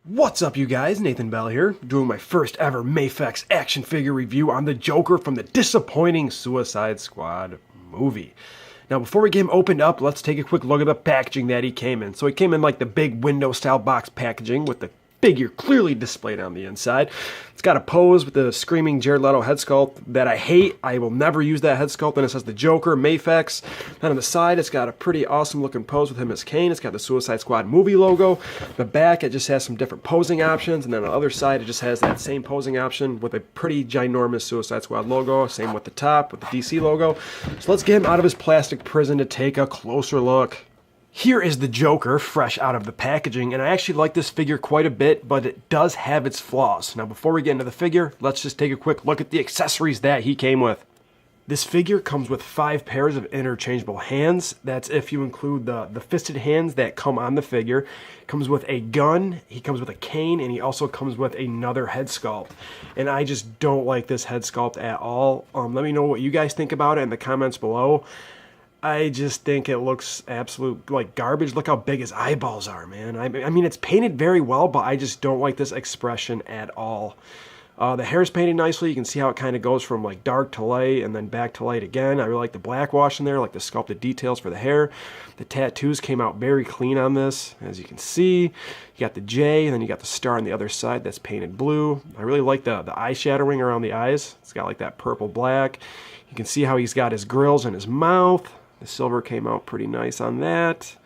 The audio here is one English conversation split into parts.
What's up, you guys? Nathan Bell here, doing my first ever Mafex action figure review on the Joker from the disappointing Suicide Squad movie. Now, before we get him opened up, let's take a quick look at the packaging that he came in. So he came in like the big window-style box packaging with the figure clearly displayed on the inside. It's got a pose with the screaming Jared Leto head sculpt that I hate. I will never use that head sculpt. And it says the Joker, Mafex. Then on the side, it's got a pretty awesome looking pose with him as Kane. It's got the Suicide Squad movie logo. The back, it just has some different posing options. And then on the other side, it just has that same posing option with a pretty ginormous Suicide Squad logo. Same with the top, with the DC logo. So let's get him out of his plastic prison to take a closer look. Here is the Joker, fresh out of the packaging, and I actually like this figure quite a bit, but it does have its flaws. Now, before we get into the figure, let's just take a quick look at the accessories that he came with. This figure comes with 5 pairs of interchangeable hands. That's if you include the fisted hands that come on the figure. Comes with a gun, he comes with a cane, and he also comes with another head sculpt. And I just don't like this head sculpt at all. Let me know what you guys think about it in the comments below. I just think it looks absolute like garbage. Look how big his eyeballs are, man. I mean, it's painted very well, but I just don't like this expression at all. The hair's painted nicely. You can see how it kind of goes from like dark to light and then back to light again. I really like the black wash in there, like the sculpted details for the hair. The tattoos came out very clean on this, as you can see. You got the J, and then you got the star on the other side that's painted blue. I really like the eye shadowing around the eyes. It's got like that purple black. You can see how he's got his grills in his mouth. The silver came out pretty nice on that.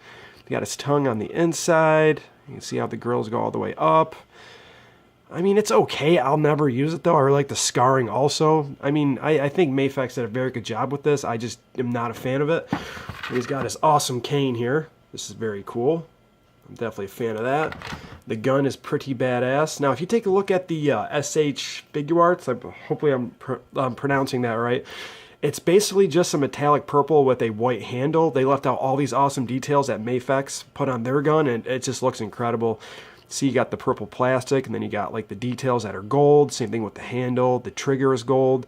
He got his tongue on the inside. You can see how the grills go all the way up. I mean, it's okay. I'll never use it, though. I really like the scarring also. I mean, I think Mafex did a very good job with this. I just am not a fan of it. He's got his awesome cane here. This is very cool. I'm definitely a fan of that. The gun is pretty badass. Now, if you take a look at the SH Figure Arts, hopefully I'm pronouncing that right. It's basically just a metallic purple with a white handle. They left out all these awesome details that Mafex put on their gun, and it just looks incredible. See, you got the purple plastic, and then you got like the details that are gold. Same thing with the handle. The trigger is gold.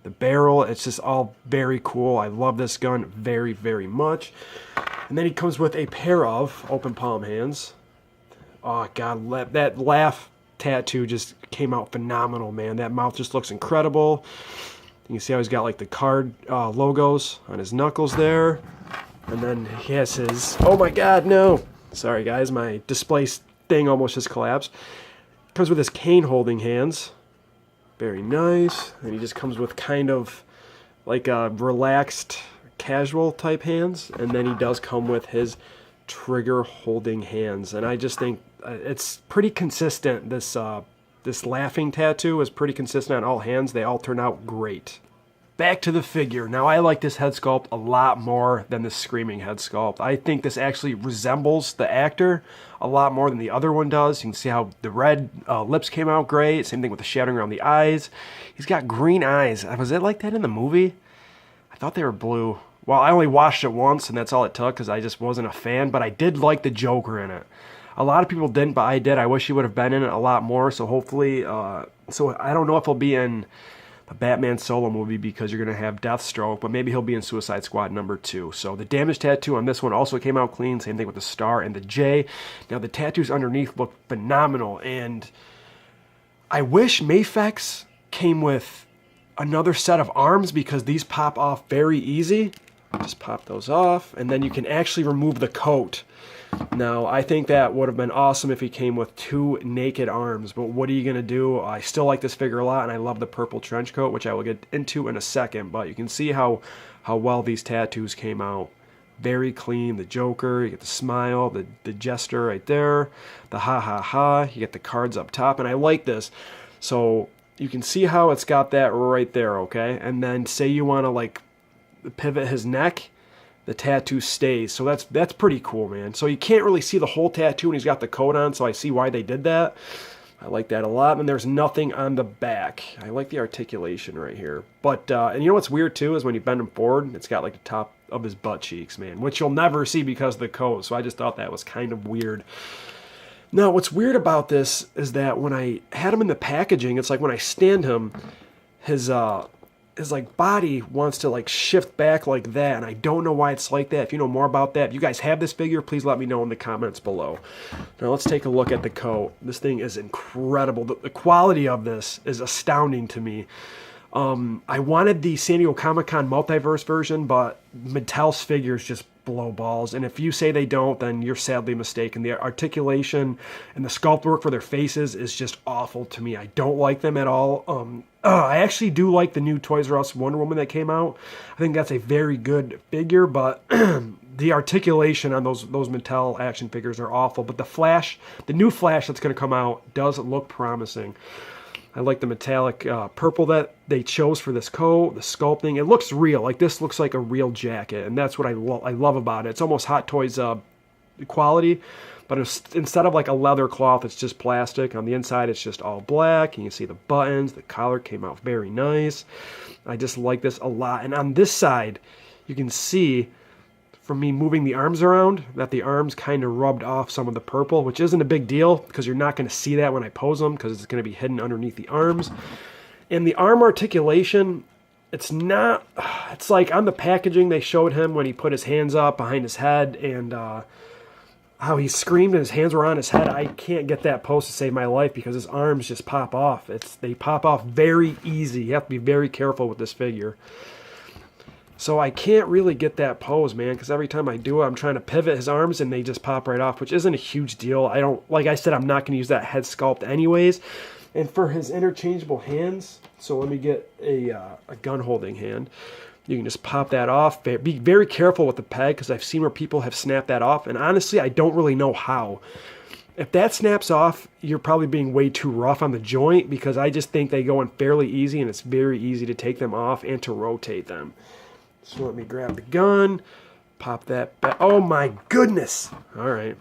The barrel, it's just all very cool. I love this gun very, very much. And then he comes with a pair of open palm hands. Oh, God, that laugh tattoo just came out phenomenal, man. That mouth just looks incredible. You can see how he's got like the card logos on his knuckles there. And then he has his, oh my God, no. Sorry guys, my display thing almost just collapsed. Comes with his cane holding hands. Very nice. And he just comes with kind of like a relaxed, casual type hands. And then he does come with his trigger holding hands. And I just think it's pretty consistent, this laughing tattoo is pretty consistent on all hands. They all turn out great. Back to the figure. Now, I like this head sculpt a lot more than the screaming head sculpt. I think this actually resembles the actor a lot more than the other one does. You can see how the red lips came out great. Same thing with the shadowing around the eyes. He's got green eyes. Was it like that in the movie? I thought they were blue. Well, I only watched it once, and that's all it took because I just wasn't a fan. But I did like the Joker in it. A lot of people didn't, but I did. I wish he would have been in it a lot more. So hopefully, so I don't know if he'll be in a Batman solo movie because you're going to have Deathstroke, but maybe he'll be in Suicide Squad #2. So the damage tattoo on this one also came out clean. Same thing with the star and the J. Now the tattoos underneath look phenomenal, and I wish Mafex came with another set of arms because these pop off very easy. Just pop those off, and then you can actually remove the coat. Now, I think that would have been awesome if he came with 2 naked arms, but what are you going to do? I still like this figure a lot, and I love the purple trench coat, which I will get into in a second, but you can see how well these tattoos came out. Very clean. The Joker, you get the smile, the jester right there, the ha-ha-ha, you get the cards up top, and I like this. So you can see how it's got that right there, okay? And then say you want to, like, pivot his neck, the tattoo stays. So that's pretty cool, man. So you can't really see the whole tattoo when he's got the coat on, so I see why they did that. I like that a lot. And there's nothing on the back. I like the articulation right here. But, and you know what's weird too is when you bend him forward, it's got like the top of his butt cheeks, man, which you'll never see because of the coat. So I just thought that was kind of weird. Now, what's weird about this is that when I had him in the packaging, it's like when I stand him, his his like body wants to like shift back like that, and I don't know why it's like that. If you know more about that, if you guys have this figure, please let me know in the comments below. Now let's take a look at the coat. This thing is incredible. The quality of this is astounding to me. I wanted the San Diego Comic-Con multiverse version, but Mattel's figures just blow balls. And if you say they don't, then you're sadly mistaken. The articulation and the sculpt work for their faces is just awful to me. I don't like them at all. I actually do like the new Toys R Us Wonder Woman that came out. I think that's a very good figure, but the articulation on those Mattel action figures are awful. But the new Flash that's going to come out does look promising. I like the metallic purple that they chose for this coat, the sculpting. It looks real. Like, this looks like a real jacket, and that's what I love about it. It's almost Hot Toys quality, but instead of like a leather cloth, it's just plastic. On the inside, it's just all black. And you can see the buttons. The collar came out very nice. I just like this a lot. And on this side, you can see from me moving the arms around that the arms kind of rubbed off some of the purple, which isn't a big deal because you're not going to see that when I pose them because it's going to be hidden underneath the arms. And the arm articulation, it's like on the packaging they showed him when he put his hands up behind his head and how he screamed and his hands were on his head. I can't get that pose to save my life because his arms just pop off. They pop off very easy. You have to be very careful with this figure. So I can't really get that pose, man, because every time I do it, I'm trying to pivot his arms and they just pop right off, which isn't a huge deal. Like I said, I'm not going to use that head sculpt anyways. And for his interchangeable hands, so let me get a gun holding hand. You can just pop that off. Be very careful with the peg because I've seen where people have snapped that off. And honestly, I don't really know how. If that snaps off, you're probably being way too rough on the joint because I just think they go in fairly easy and it's very easy to take them off and to rotate them. So let me grab the gun, pop that back. Oh my goodness. All right,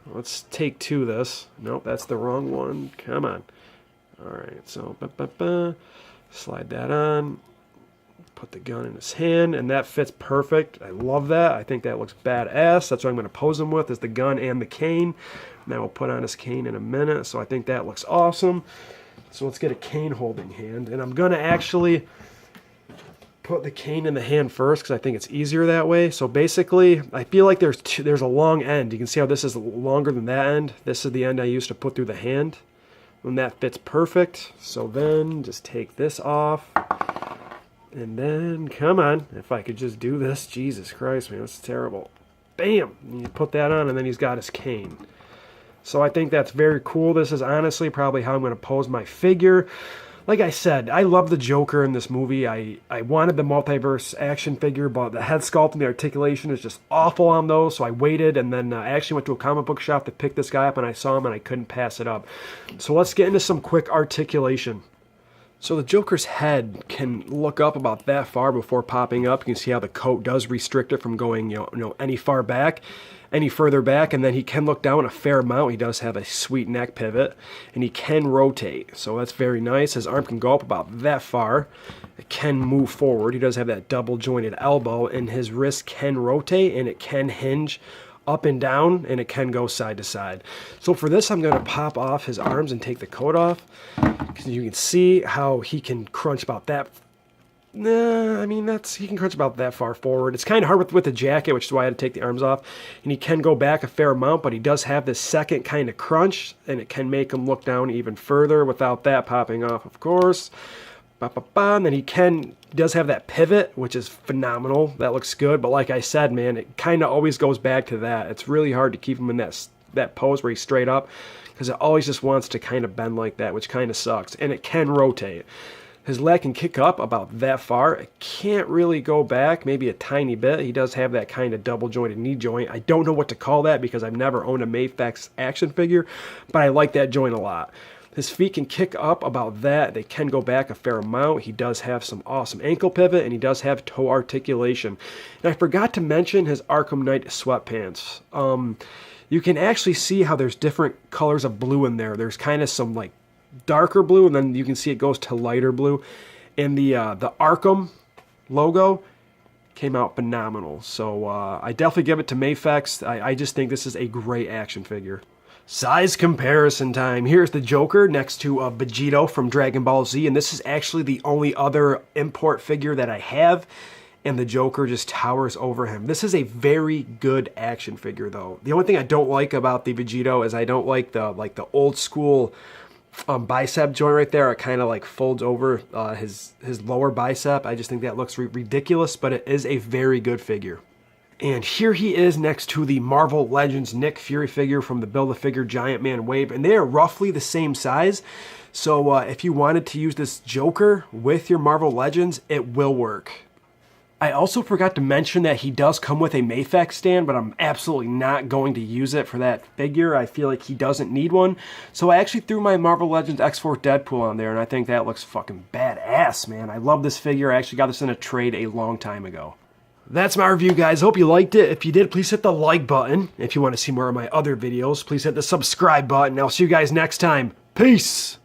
let's take two of this. Nope, that's the wrong one. Come on. All right, so slide that on, put the gun in his hand, and that fits perfect. I love that. I think that looks badass. That's what I'm going to pose him with, is the gun and the cane. Now we'll put on his cane in a minute, so I think that looks awesome. So let's get a cane holding hand, and I'm going to actually put the cane in the hand first because I think it's easier that way. So basically, I feel like there's a long end. You can see how this is longer than that end. This is the end I used to put through the hand, and that fits perfect. So then just take this off, and then come on, if I could just do this. Jesus Christ, man, that's terrible. Bam! And you put that on, and then he's got his cane. So I think that's very cool. This is honestly probably how I'm going to pose my figure. Like I said, I love the Joker in this movie. I wanted the multiverse action figure, but the head sculpt and the articulation is just awful on those, so I waited, and then I actually went to a comic book shop to pick this guy up, and I saw him, and I couldn't pass it up. So let's get into some quick articulation. So the Joker's head can look up about that far before popping up. You can see how the coat does restrict it from going any further back, and then he can look down a fair amount. He does have a sweet neck pivot, and he can rotate, so that's very nice. His arm can go up about that far. It can move forward. He does have that double jointed elbow, and his wrist can rotate, and it can hinge up and down, and it can go side to side. So for this, I'm going to pop off his arms and take the coat off, because you can see how he can crunch about that. He can crunch about that far forward. It's kind of hard with the jacket, which is why I had to take the arms off. And he can go back a fair amount, but he does have this second kind of crunch, and it can make him look down even further without that popping off, of course. And then he does have that pivot, which is phenomenal. That looks good. But like I said, man, it kind of always goes back to that. It's really hard to keep him in that pose where he's straight up, because it always just wants to kind of bend like that, which kind of sucks. And it can rotate. His leg can kick up about that far. It can't really go back, maybe a tiny bit. He does have that kind of double-jointed knee joint. I don't know what to call that because I've never owned a Mafex action figure, but I like that joint a lot. His feet can kick up about that. They can go back a fair amount. He does have some awesome ankle pivot, and he does have toe articulation. And I forgot to mention his Arkham Knight sweatpants. You can actually see how there's different colors of blue in there. There's kind of some like darker blue, and then you can see it goes to lighter blue. And the Arkham logo came out phenomenal. So I definitely give it to Mafex. I just think this is a great action figure. Size comparison time. Here's the Joker next to Vegito from Dragon Ball Z, and this is actually the only other import figure that I have, and the Joker just towers over him. This is a very good action figure, though. The only thing I don't like about the Vegito is I don't like the old school bicep joint right there. It kind of like folds over his lower bicep. I just think that looks ridiculous, but it is a very good figure. And here he is next to the Marvel Legends Nick Fury figure from the Build-A-Figure Giant Man wave, and they are roughly the same size. So if you wanted to use this Joker with your Marvel Legends, it will work. I also forgot to mention that he does come with a Mafex stand, but I'm absolutely not going to use it for that figure. I feel like he doesn't need one. So I actually threw my Marvel Legends X-Force Deadpool on there, and I think that looks fucking badass, man. I love this figure. I actually got this in a trade a long time ago. That's my review, guys. Hope you liked it. If you did, please hit the like button. If you want to see more of my other videos, please hit the subscribe button. I'll see you guys next time. Peace!